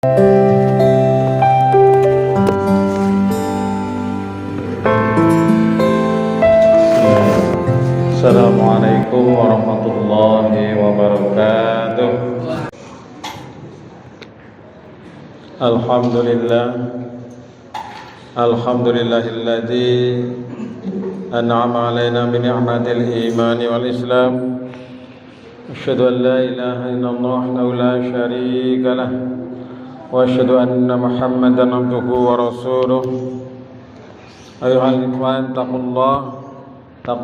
Assalamualaikum warahmatullahi wabarakatuh. Alhamdulillahilladzi an'ama alaina bi ni'matil imani wal islam. Asyhadu an la ilaha illallah wahdahu la syarika lah wa asyhadu anna Muhammadan abduhu wa rasuluh. Ayyuhal ikhwan taqullaha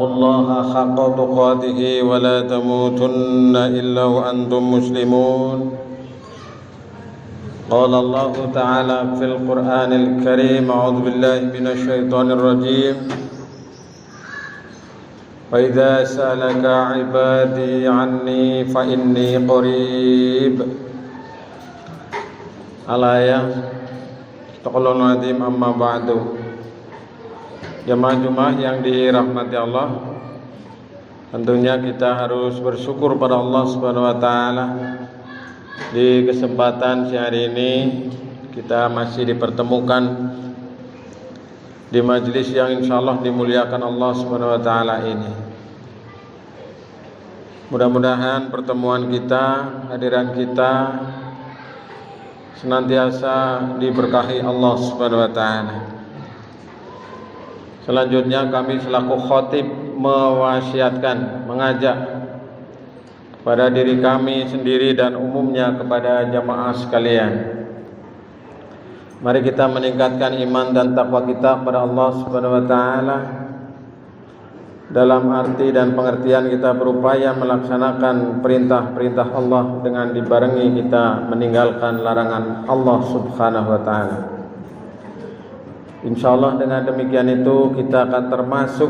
haqqa tuqatih wa la tamutunna illa wa antum muslimun. Qala Allah Ta'ala fil Qur'anil Karim, a'udzu billahi minasy syaithanir rajim. Wa idza sa'alaka 'ibadi 'anni fa inni qarib. Al-ayah. Taqulun azim amma ba'du. Jamaah yang dirahmati Allah, tentunya kita harus bersyukur pada Allah Subhanahu wa taala. Di kesempatan hari ini kita masih dipertemukan di majelis yang insyaallah dimuliakan Allah Subhanahu wa taala ini. Mudah-mudahan pertemuan kita, hadiran kita senantiasa diberkahi Allah Subhanahu wa taala. Selanjutnya kami selaku khatib mewasiatkan, mengajak pada diri kami sendiri dan umumnya kepada jamaah sekalian. Mari kita meningkatkan iman dan takwa kita kepada Allah Subhanahu wa taala. Dalam arti dan pengertian kita berupaya melaksanakan perintah-perintah Allah dengan dibarengi kita meninggalkan larangan Allah Subhanahu wa taala. Insyaallah dengan demikian itu kita akan termasuk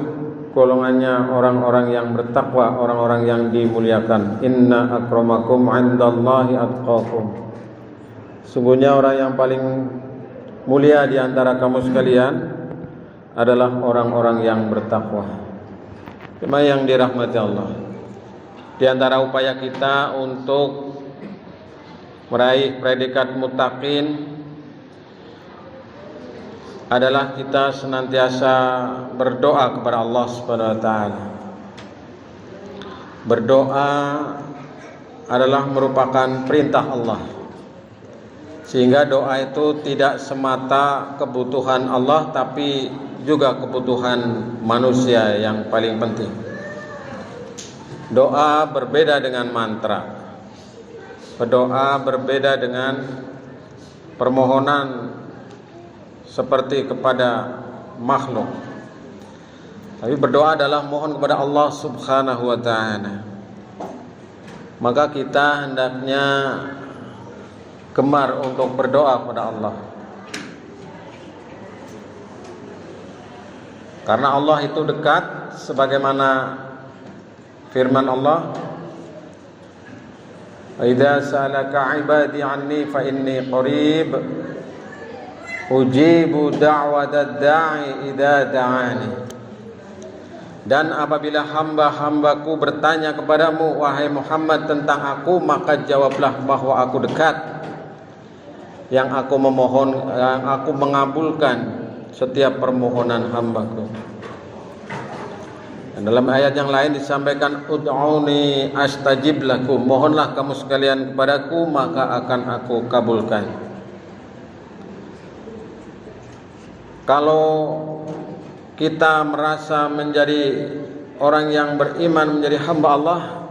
golongannya orang-orang yang bertakwa, orang-orang yang dimuliakan. Inna akramakum 'indallahi atqakum. Sungguhnya orang yang paling mulia di antara kamu sekalian adalah orang-orang yang bertakwa. Jemaah yang dirahmati Allah, di antara upaya kita untuk meraih predikat muttaqin adalah kita senantiasa berdoa kepada Allah Subhanahu wa taala. Berdoa adalah merupakan perintah Allah. Sehingga doa itu tidak semata kebutuhan Allah, tapi juga kebutuhan manusia yang paling penting. Doa berbeda dengan mantra. Berdoa berbeda dengan permohonan seperti kepada makhluk. Tapi berdoa adalah mohon kepada Allah Subhanahu wa taala. Maka kita hendaknya gemar untuk berdoa kepada Allah. Karena Allah itu dekat, sebagaimana firman Allah, "Wa idza sa'alaka 'ibadi 'anni fa inni qarib. Ujibu da'watad da'i idza da'ani." Dan apabila hamba-hambaku bertanya kepadamu, wahai Muhammad, tentang aku, maka jawablah bahwa aku dekat, yang aku memohon, yang aku mengabulkan setiap permohonan hambaku. Dan dalam ayat yang lain disampaikan, ud'uni astajib lakum, mohonlah kamu sekalian kepadaku, maka akan aku kabulkan. Kalau kita merasa menjadi orang yang beriman, menjadi hamba Allah,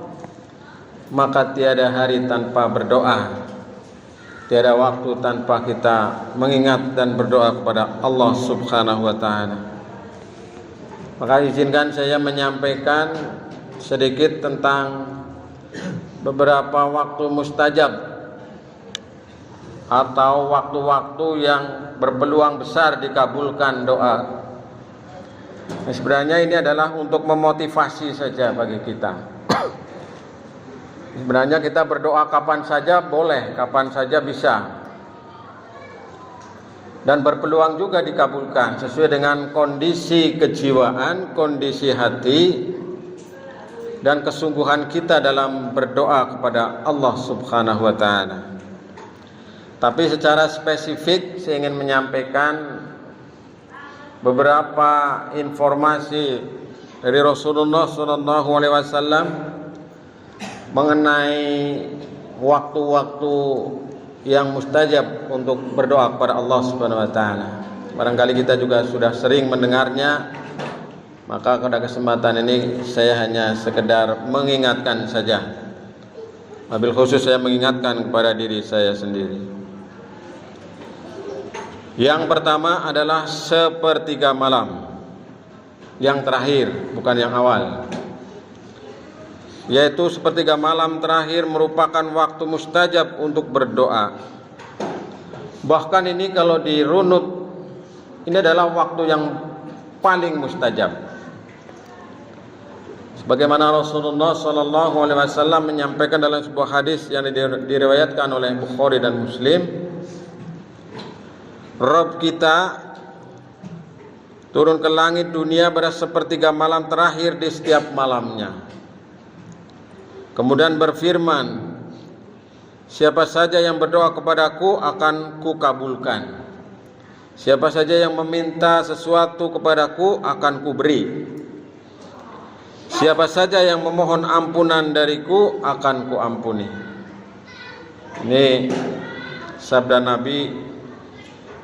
maka tiada hari tanpa berdoa, tiada waktu tanpa kita mengingat dan berdoa kepada Allah Subhanahu wa taala. Maka izinkan saya menyampaikan sedikit tentang beberapa waktu mustajab atau waktu-waktu yang berpeluang besar dikabulkan doa. Nah, sebenarnya ini adalah untuk memotivasi saja bagi kita. Sebenarnya kita berdoa kapan saja boleh, kapan saja bisa. Dan berpeluang juga dikabulkan sesuai dengan kondisi kejiwaan, kondisi hati, dan kesungguhan kita dalam berdoa kepada Allah Subhanahu wa taala. Tapi secara spesifik saya ingin menyampaikan beberapa informasi dari Rasulullah SAW mengenai waktu-waktu yang mustajab untuk berdoa kepada Allah Subhanahu wa taala. Barangkali kita juga sudah sering mendengarnya, maka pada kesempatan ini saya hanya sekedar mengingatkan saja. Wabil khusus saya mengingatkan kepada diri saya sendiri. Yang pertama adalah sepertiga malam. Yang terakhir, bukan yang awal. Yaitu sepertiga malam terakhir merupakan waktu mustajab untuk berdoa. Bahkan ini kalau dirunut, ini adalah waktu yang paling mustajab. Sebagaimana Rasulullah SAW menyampaikan dalam sebuah hadis yang diriwayatkan oleh Bukhari dan Muslim, Rabb kita turun ke langit dunia pada sepertiga malam terakhir di setiap malamnya. Kemudian berfirman, siapa saja yang berdoa kepadaku akan kukabulkan. Siapa saja yang meminta sesuatu kepadaku akan kuberi. Siapa saja yang memohon ampunan dariku akan kuampuni. Ini sabda Nabi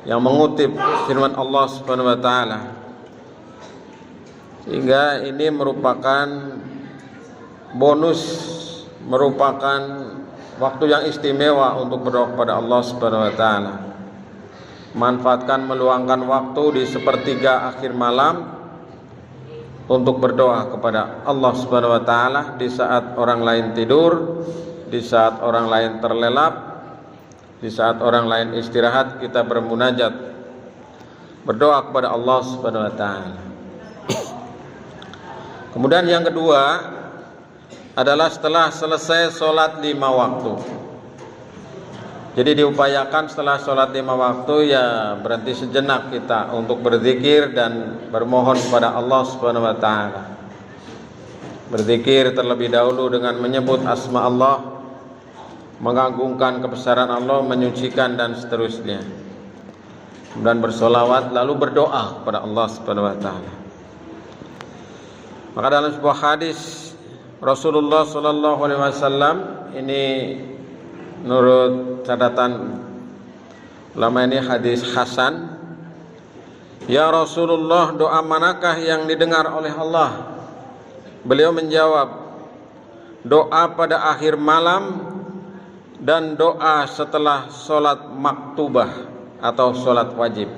yang mengutip firman Allah Subhanahu wa taala. Sehingga ini merupakan bonus, merupakan waktu yang istimewa untuk berdoa kepada Allah Subhanahu wa taala. Manfaatkan meluangkan waktu di sepertiga akhir malam untuk berdoa kepada Allah Subhanahu wa taala di saat orang lain tidur, di saat orang lain terlelap, di saat orang lain istirahat, kita bermunajat, berdoa kepada Allah Subhanahu wa taala. Kemudian yang kedua adalah setelah selesai sholat 5 waktu. Jadi diupayakan setelah sholat 5 waktu ya berhenti sejenak kita untuk berzikir dan bermohon kepada Allah Subhanahu wa taala. Berzikir terlebih dahulu dengan menyebut asma Allah, mengagungkan kebesaran Allah, menyucikan dan seterusnya. Kemudian bersolawat lalu berdoa kepada Allah Subhanahu wa taala. Maka dalam sebuah hadis Rasulullah SAW, ini menurut catatan ulama ini hadis hasan, ya Rasulullah, doa manakah yang didengar oleh Allah? Beliau menjawab, doa pada akhir malam dan doa setelah sholat maktubah atau sholat wajib.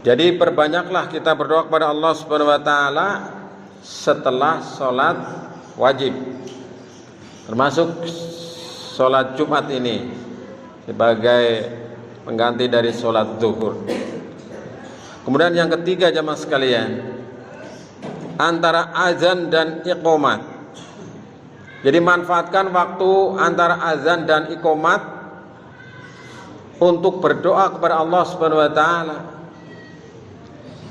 Jadi perbanyaklah kita berdoa kepada Allah Subhanahu wa taala setelah sholat wajib, termasuk sholat Jumat ini sebagai pengganti dari sholat zuhur. Kemudian yang ketiga jamaah sekalian, antara azan dan iqomat. Jadi manfaatkan waktu antara azan dan iqomat untuk berdoa kepada Allah Subhanahu wa taala.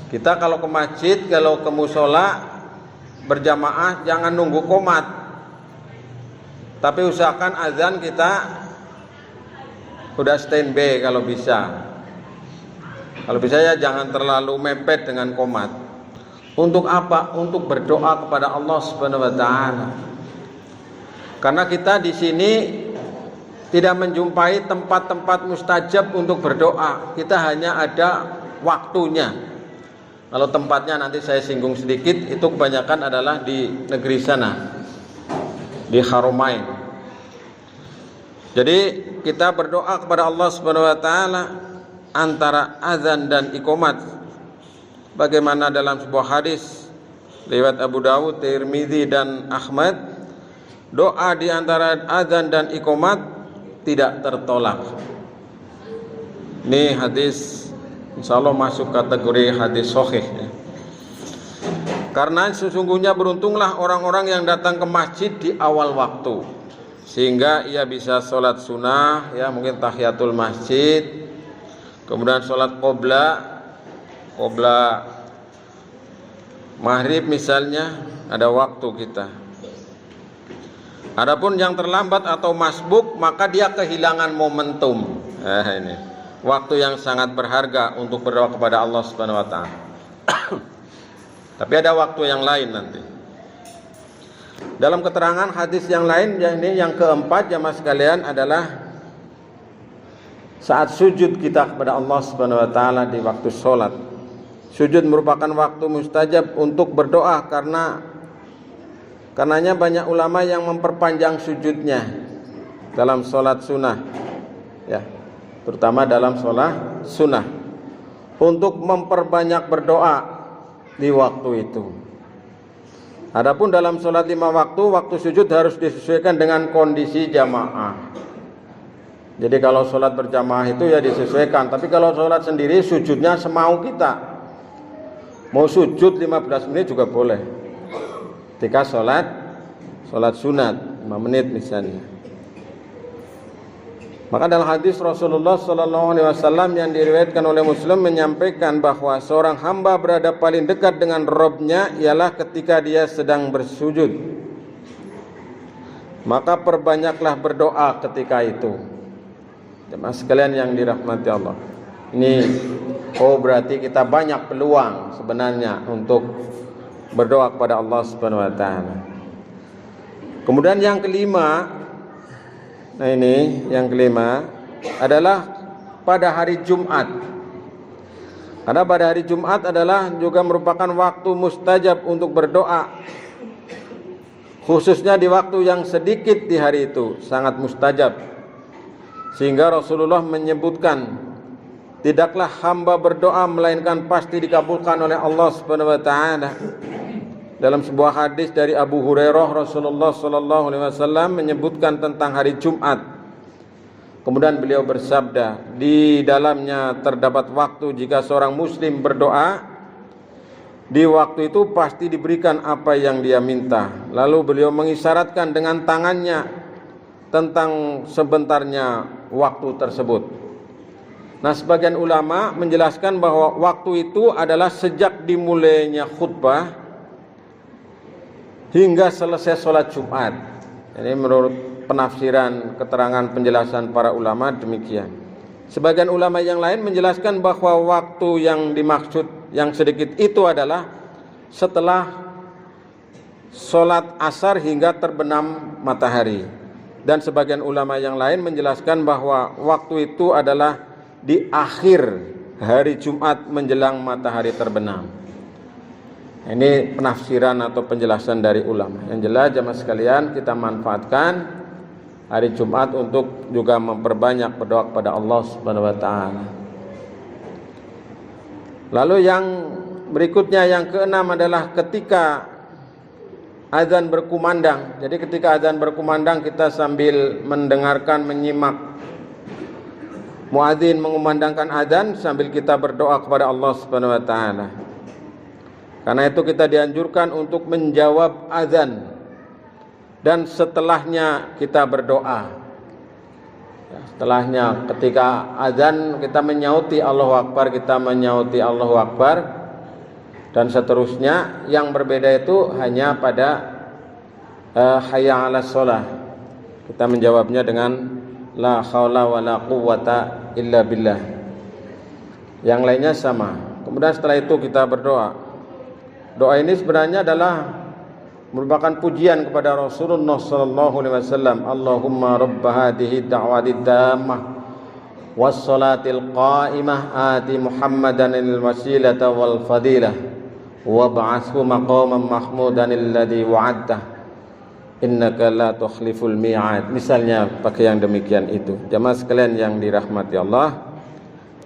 Kita kalau ke masjid, kalau ke musola berjamaah jangan nunggu qomat. Tapi usahakan azan kita udah standby kalau bisa. Kalau bisa ya jangan terlalu mepet dengan qomat. Untuk apa? Untuk berdoa kepada Allah Subhanahu wa taala. Karena kita di sini tidak menjumpai tempat-tempat mustajab untuk berdoa. Kita hanya ada waktunya. Kalau tempatnya nanti saya singgung sedikit, itu kebanyakan adalah di negeri sana, di Haramain. Jadi kita berdoa kepada Allah Subhanahu wa taala antara azan dan iqomat. Bagaimana dalam sebuah hadis riwayat Abu Dawud, Tirmidzi dan Ahmad, doa di antara azan dan iqomat tidak tertolak. Ini hadis insyaallah masuk kategori hadis sahih. Karena sesungguhnya beruntunglah orang-orang yang datang ke masjid di awal waktu, sehingga ia bisa sholat sunnah, ya mungkin tahiyatul masjid, kemudian sholat qobla maghrib misalnya, ada waktu kita. Adapun yang terlambat atau masbuk, maka dia kehilangan momentum. Ini waktu yang sangat berharga untuk berdoa kepada Allah Subhanahu wa taala. Tapi ada waktu yang lain nanti. Dalam keterangan hadis yang lain, yang keempat jamaah sekalian adalah saat sujud kita kepada Allah Subhanahu wa taala di waktu sholat. Sujud merupakan waktu mustajab untuk berdoa karenanya banyak ulama yang memperpanjang sujudnya dalam sholat sunnah, ya, terutama dalam sholat sunnah, untuk memperbanyak berdoa di waktu itu. Adapun dalam sholat 5 waktu sujud harus disesuaikan dengan kondisi jamaah. Jadi kalau sholat berjamaah itu ya disesuaikan. Tapi kalau sholat sendiri sujudnya semau kita. Mau sujud 15 menit juga boleh. Ketika sholat sunat 5 menit misalnya. Maka dalam hadis Rasulullah SAW yang diriwayatkan oleh Muslim menyampaikan bahwa seorang hamba berada paling dekat dengan Robnya ialah ketika dia sedang bersujud. Maka perbanyaklah berdoa ketika itu. Jemaah sekalian yang dirahmati Allah. Ini berarti kita banyak peluang sebenarnya untuk berdoa kepada Allah Subhanahu wa taala. Kemudian yang kelima, adalah pada hari Jumat. Karena pada hari Jumat adalah juga merupakan waktu mustajab untuk berdoa. Khususnya di waktu yang sedikit di hari itu, sangat mustajab. Sehingga Rasulullah menyebutkan, tidaklah hamba berdoa melainkan pasti dikabulkan oleh Allah Subhanahu wa taala. Dalam sebuah hadis dari Abu Hurairah, Rasulullah SAW menyebutkan tentang hari Jumat. Kemudian beliau bersabda, di dalamnya terdapat waktu jika seorang muslim berdoa, di waktu itu pasti diberikan apa yang dia minta. Lalu beliau mengisyaratkan dengan tangannya tentang sebentarnya waktu tersebut. Nah, sebagian ulama menjelaskan bahwa waktu itu adalah sejak dimulainya khutbah hingga selesai sholat Jumat. Ini menurut penafsiran, keterangan, penjelasan para ulama demikian. Sebagian ulama yang lain menjelaskan bahwa waktu yang dimaksud yang sedikit itu adalah setelah sholat asar hingga terbenam matahari. Dan sebagian ulama yang lain menjelaskan bahwa waktu itu adalah di akhir hari Jumat menjelang matahari terbenam. Ini penafsiran atau penjelasan dari ulama. Yang jelas jamaah sekalian, kita manfaatkan hari Jumat untuk juga memperbanyak berdoa kepada Allah Subhanahu wa taala. Lalu yang berikutnya, yang keenam adalah ketika azan berkumandang. Jadi ketika azan berkumandang kita sambil mendengarkan, menyimak muadzin mengumandangkan azan sambil kita berdoa kepada Allah Subhanahu wa taala. Karena itu kita dianjurkan untuk menjawab azan dan setelahnya kita berdoa. Setelahnya ketika azan kita menyauti Allahu Akbar, kita menyauti Allahu Akbar, dan seterusnya. Yang berbeda itu hanya pada hayya 'alas shalah. Kita menjawabnya dengan la haula wala quwwata illa billah. Yang lainnya sama. Kemudian setelah itu kita berdoa. Doa ini sebenarnya adalah merupakan pujian kepada Rasulullah sallallahu alaihi wasallam. Allahumma rabb hadhihi da'wati tammah was salatil qa'imah ati Muhammadan al wasilata wal fadilah wab'athhu maqaman mahmudan alladhi wa'adta innaka la tukhliful mi'ad. Misalnya pakai yang demikian itu. Jamaah sekalian yang dirahmati Allah,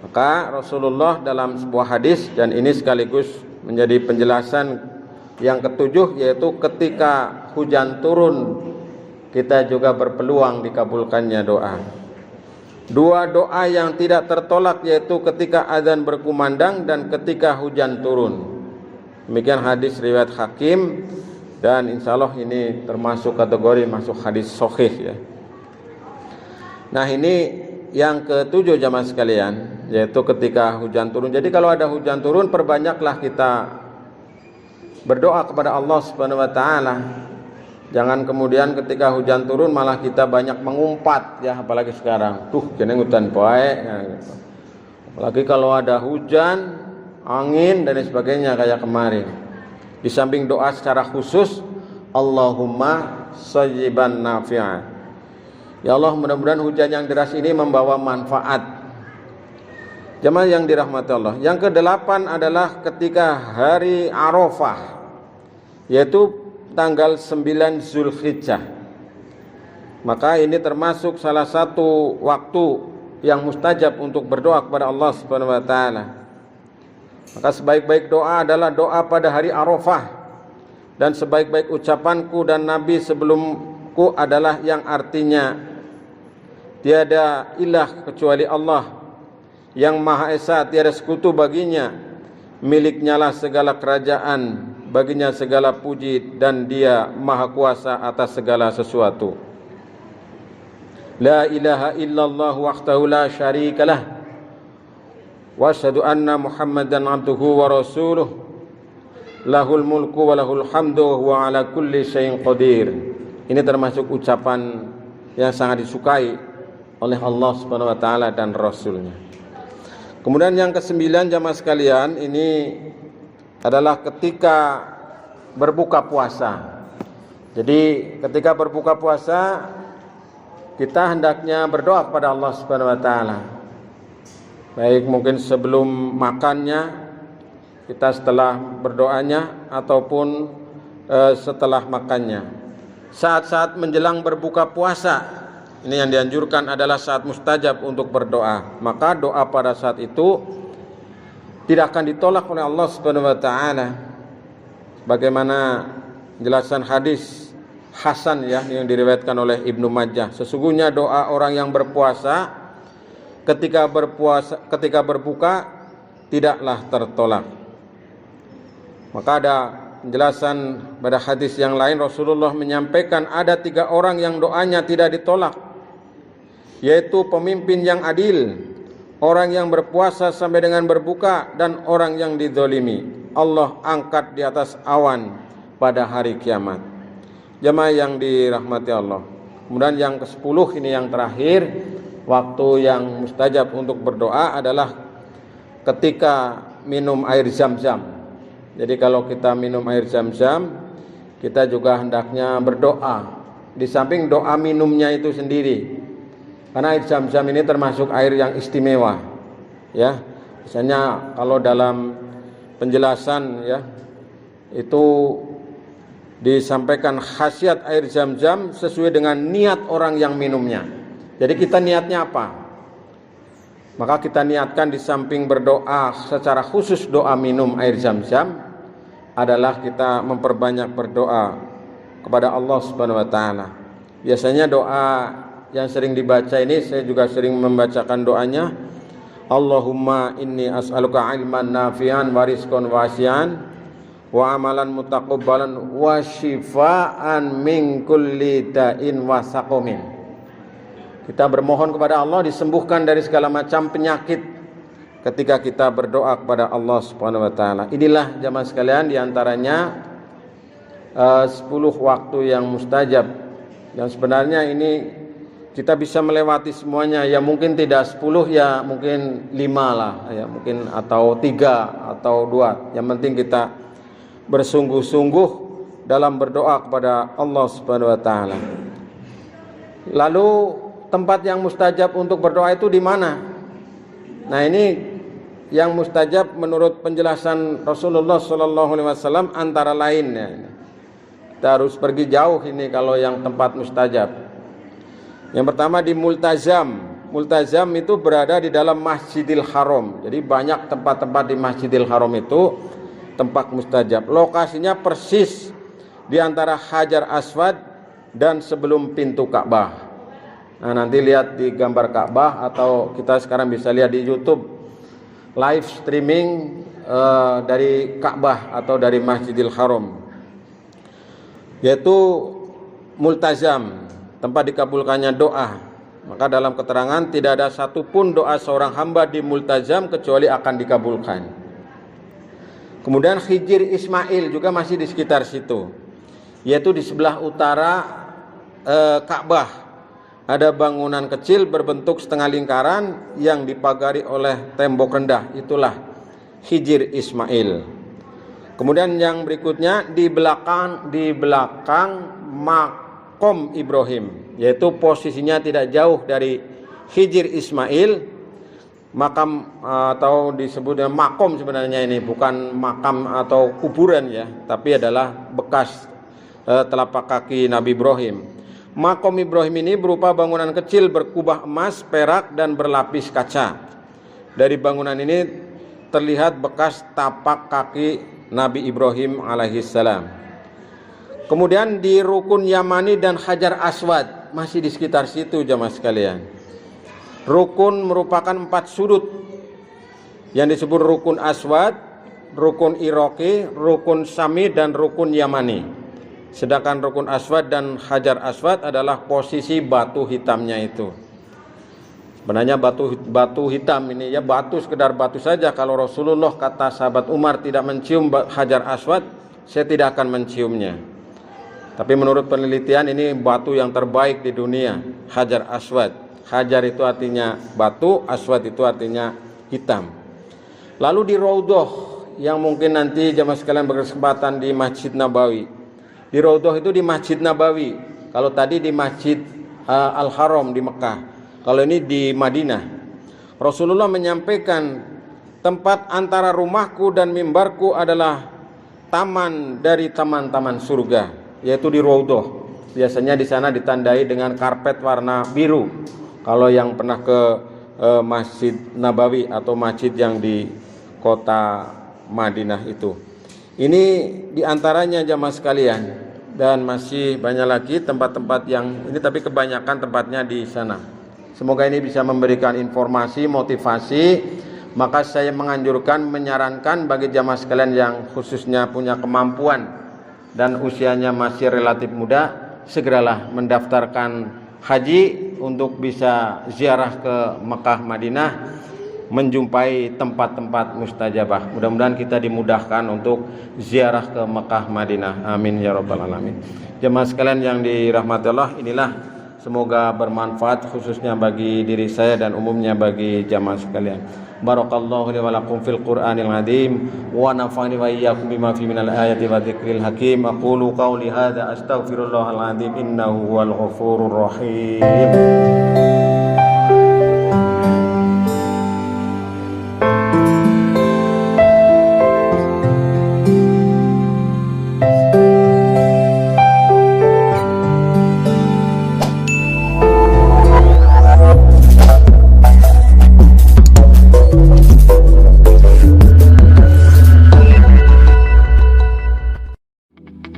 maka Rasulullah dalam sebuah hadis, dan ini sekaligus menjadi penjelasan yang ketujuh, yaitu ketika hujan turun kita juga berpeluang dikabulkannya doa. Dua doa yang tidak tertolak, yaitu ketika azan berkumandang dan ketika hujan turun. Demikian hadis riwayat Hakim, dan insya Allah ini termasuk kategori masuk hadis sahih ya. Nah, ini yang ketujuh jamaah sekalian, yaitu ketika hujan turun. Jadi kalau ada hujan turun, perbanyaklah kita berdoa kepada Allah Subhanahu wa taala. Jangan kemudian ketika hujan turun malah kita banyak mengumpat ya, apalagi sekarang. Kene hujan poe. Ya, gitu. Apalagi kalau ada hujan, angin dan sebagainya kayak kemarin. Di samping doa secara khusus, Allahumma sayyiban nafi'an. Ya Allah, mudah-mudahan hujan yang deras ini membawa manfaat. Jemaah yang dirahmati Allah. Yang ke-8 adalah ketika hari Arafah, yaitu tanggal 9 Zulhijjah. Maka ini termasuk salah satu waktu yang mustajab untuk berdoa kepada Allah Subhanahu wa taala. Maka sebaik-baik doa adalah doa pada hari Arafah, dan sebaik-baik ucapanku dan Nabi sebelumku adalah yang artinya tiada ilah kecuali Allah yang Maha Esa, tiada sekutu baginya, miliknyalah segala kerajaan, baginya segala puji, dan dia maha kuasa atas segala sesuatu. La ilaha illallah wahdahu la syarikalah, wa asyhadu anna Muhammadan abduhu wa rasuluh, lahul mulku wa lahul hamdu wa ala kulli syai'in qadir. Ini termasuk ucapan yang sangat disukai oleh Allah Subhanahu wa taala dan Rasulnya. Kemudian yang ke-9 jamaah sekalian, ini adalah ketika berbuka puasa. Jadi ketika berbuka puasa kita hendaknya berdoa kepada Allah Subhanahu wa taala. Baik mungkin sebelum makannya, kita setelah berdoanya, ataupun setelah makannya. Saat-saat menjelang berbuka puasa, ini yang dianjurkan adalah saat mustajab untuk berdoa. Maka doa pada saat itu tidak akan ditolak oleh Allah Subhanahu wa taala. Bagaimana jelasan hadis Hasan ya yang diriwayatkan oleh Ibnu Majah. Sesungguhnya doa orang yang berpuasa ketika berbuka tidaklah tertolak. Maka ada penjelasan pada hadis yang lain, Rasulullah menyampaikan ada 3 orang yang doanya tidak ditolak, yaitu pemimpin yang adil, orang yang berpuasa sampai dengan berbuka, dan orang yang dizalimi. Allah angkat di atas awan pada hari kiamat. Jemaah yang dirahmati Allah. Kemudian yang ke-10 ini yang terakhir, waktu yang mustajab untuk berdoa adalah ketika minum air zam-zam. Jadi kalau kita minum air zam-zam, kita juga hendaknya berdoa. Di samping doa minumnya itu sendiri, karena air zam-zam ini termasuk air yang istimewa. Ya, misalnya kalau dalam penjelasan ya itu disampaikan khasiat air zam-zam sesuai dengan niat orang yang minumnya. Jadi kita niatnya apa? Maka kita niatkan di samping berdoa secara khusus doa minum air zam-zam adalah kita memperbanyak berdoa kepada Allah Subhanahu wa taala. Biasanya doa yang sering dibaca ini, saya juga sering membacakan doanya, Allahumma inni as'aluka ilman nafi'an wa rizqan wasi'an wa amalan mutaqabbalan wa shifaan min kulli da'in wa saqamin. Kita bermohon kepada Allah disembuhkan dari segala macam penyakit ketika kita berdoa kepada Allah Subhanahu wa taala. Inilah jamaah sekalian diantaranya 10 waktu yang mustajab. Dan sebenarnya ini kita bisa melewati semuanya, ya mungkin tidak 10, ya mungkin 5 lah, ya mungkin atau 3 atau 2. Yang penting kita bersungguh-sungguh dalam berdoa kepada Allah Subhanahu wa taala. Lalu tempat yang mustajab untuk berdoa itu di mana? Nah, ini yang mustajab menurut penjelasan Rasulullah SAW antara lainnya. Kita harus pergi jauh ini kalau yang tempat mustajab. Yang pertama di multazam. Multazam itu berada di dalam Masjidil Haram. Jadi banyak tempat-tempat di Masjidil Haram itu tempat mustajab. Lokasinya persis di antara Hajar Aswad dan sebelum pintu Ka'bah. Nah, nanti lihat di gambar Ka'bah, atau kita sekarang bisa lihat di YouTube live streaming dari Ka'bah atau dari Masjidil Haram. Yaitu multazam, tempat dikabulkannya doa. Maka dalam keterangan tidak ada satupun doa seorang hamba di multazam kecuali akan dikabulkan. Kemudian Hijir Ismail juga masih di sekitar situ. yaitu di sebelah utara Ka'bah. Ada bangunan kecil berbentuk setengah lingkaran yang dipagari oleh tembok rendah. Itulah Hijr Ismail. Kemudian yang berikutnya di belakang makom Ibrahim, yaitu posisinya tidak jauh dari Hijr Ismail. Makam atau disebut dengan makom sebenarnya ini bukan makam atau kuburan ya, tapi adalah bekas telapak kaki Nabi Ibrahim. Makom Ibrahim ini berupa bangunan kecil berkubah emas, perak dan berlapis kaca. Dari bangunan ini terlihat bekas tapak kaki Nabi Ibrahim alaihissalam. Kemudian di Rukun Yamani dan Hajar Aswad, masih di sekitar situ jamaah sekalian. Rukun merupakan 4 sudut yang disebut Rukun Aswad, Rukun Iraqi, Rukun Syami dan Rukun Yamani. Sedangkan Rukun Aswad dan Hajar Aswad adalah posisi batu hitamnya itu. Sebenarnya batu hitam ini ya batu, sekedar batu saja. Kalau Rasulullah, kata sahabat Umar, tidak mencium Hajar Aswad, saya tidak akan menciumnya. Tapi menurut penelitian ini batu yang terbaik di dunia, Hajar Aswad. Hajar itu artinya batu, aswad itu artinya hitam. Lalu di Raudhah, yang mungkin nanti jamaah sekalian berkesempatan di Masjid Nabawi. Di Raudhah itu di Masjid Nabawi. Kalau tadi di Masjid Al-Haram di Mekah. Kalau ini di Madinah. Rasulullah menyampaikan, tempat antara rumahku dan mimbarku adalah taman dari taman-taman surga, yaitu di Raudhah. Biasanya di sana ditandai dengan karpet warna biru. Kalau yang pernah ke Masjid Nabawi atau masjid yang di kota Madinah itu. Ini diantaranya jamaah sekalian. Dan masih banyak lagi tempat-tempat yang ini, tapi kebanyakan tempatnya di sana. Semoga ini bisa memberikan informasi, motivasi. Maka saya menyarankan bagi jamaah sekalian yang khususnya punya kemampuan dan usianya masih relatif muda, segeralah mendaftarkan haji untuk bisa ziarah ke Mekah Madinah, menjumpai tempat-tempat mustajabah. Mudah-mudahan kita dimudahkan untuk ziarah ke Mekah Madinah. Amin ya rabbal alamin. Jemaah sekalian yang dirahmati Allah, inilah semoga bermanfaat khususnya bagi diri saya dan umumnya bagi jamaah sekalian. Barakallahu li wa lakum fil Qur'anil azim wa nafa'ani wa iyyakum bima fi minal ayati wa dzikril hakim. Aqulu qawli hadza astaghfirullahal azim innahu huwal ghafurur rahim.